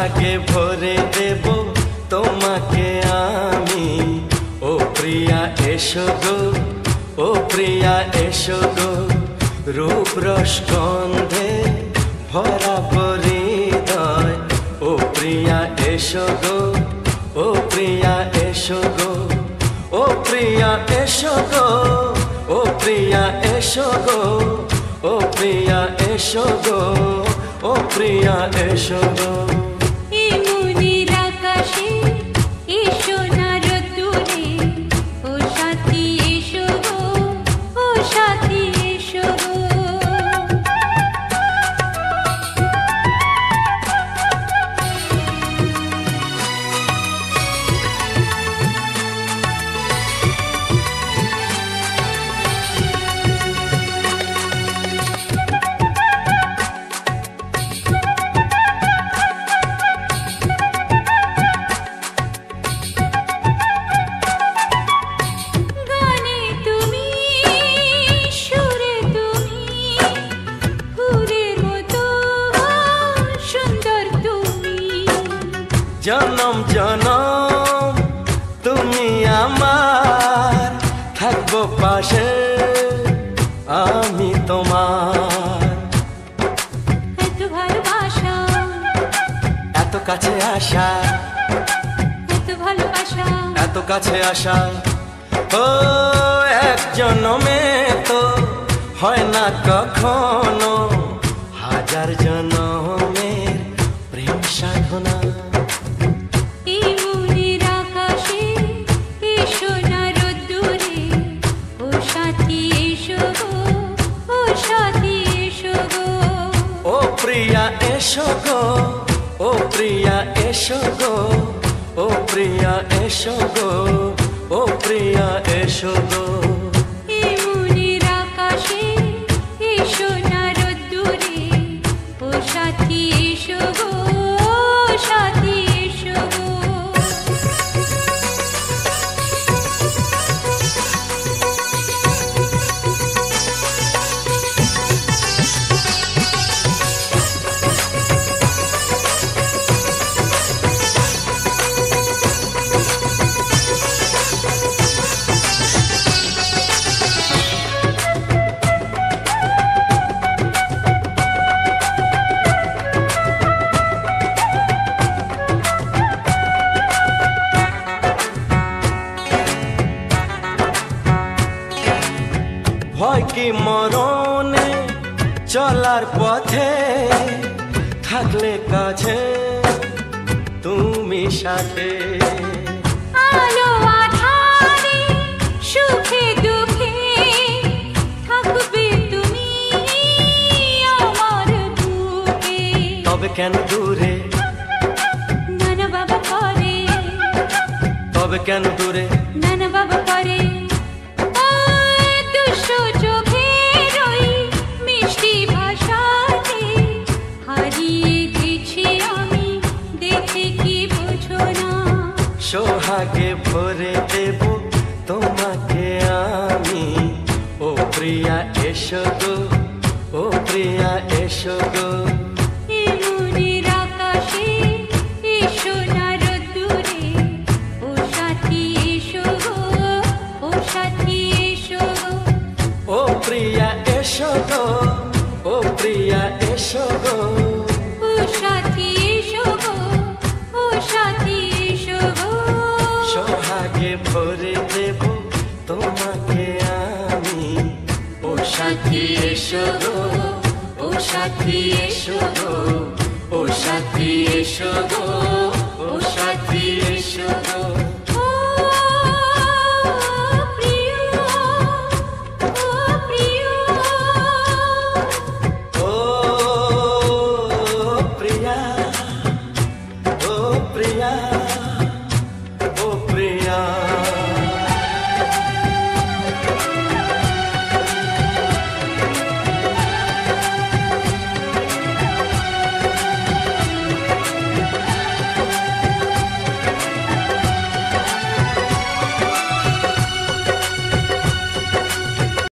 সোহাগে ভরে দেব তোমাকে আমি। ও প্রিয়া এসো গো, ও প্রিয়া এসো গো, রূপ রস গন্ধে ভরা হৃদয়। ও প্রিয়া এসো গো, ও প্রিয়া এসো গো, ও প্রিয়া এসো গো, ও প্রিয়া এসো গো, ও প্রিয়া এসো গো, ও প্রিয়া এসো গো। জনম জনম তুমি আমার, থাকবো পাশে আমি তোমার। এত ভালোবাসা, এত কাছে আসা, এত ভালোবাসা, এত কাছে আসা। ও এক জনমে তো হয় না কখনো, হাজার জনমের প্রেম সাধনা। প্রিয়া এসো গো, ও প্রিয়া এসো গো, ও প্রিয়া এসো গো, ও প্রিয়া এসো গো। মনের আকাশে এসো না রোদ্দুরে, ও সাথী এসো গো, সাথী এসো গো। ভয় কি মরণে চলার পথে, থাকলে কাছে তুমি সাথে। আলো আঁধারে সুখে দুঃখে থাকবে তুমি আমার বুকে। তবে কেন দূরে, নানা বাবা করে, তবে কেন দূরে, নানা বাবা করে। সোহাগে ভরে দেব তোমাকে আমি। ও প্রিয়া এসো গো, ও প্রিয়া এসো গো। মনের আকাশে এসো না রোদ্দুরে, ও সাথী এসো গো, ও সাথী এসো গো। ও প্রিয়া এসো গো, ও প্রিয়া এসো গো, ও সাথী এসো গো, ও সাথী এসো গো। সোহাগে ভরে দেব তোমাকে আমি। ও সাথী এসো গো, ও সাথী এসো গো, ও সাথী এসো গো, ও সাথী এসো গো। প্রিয়া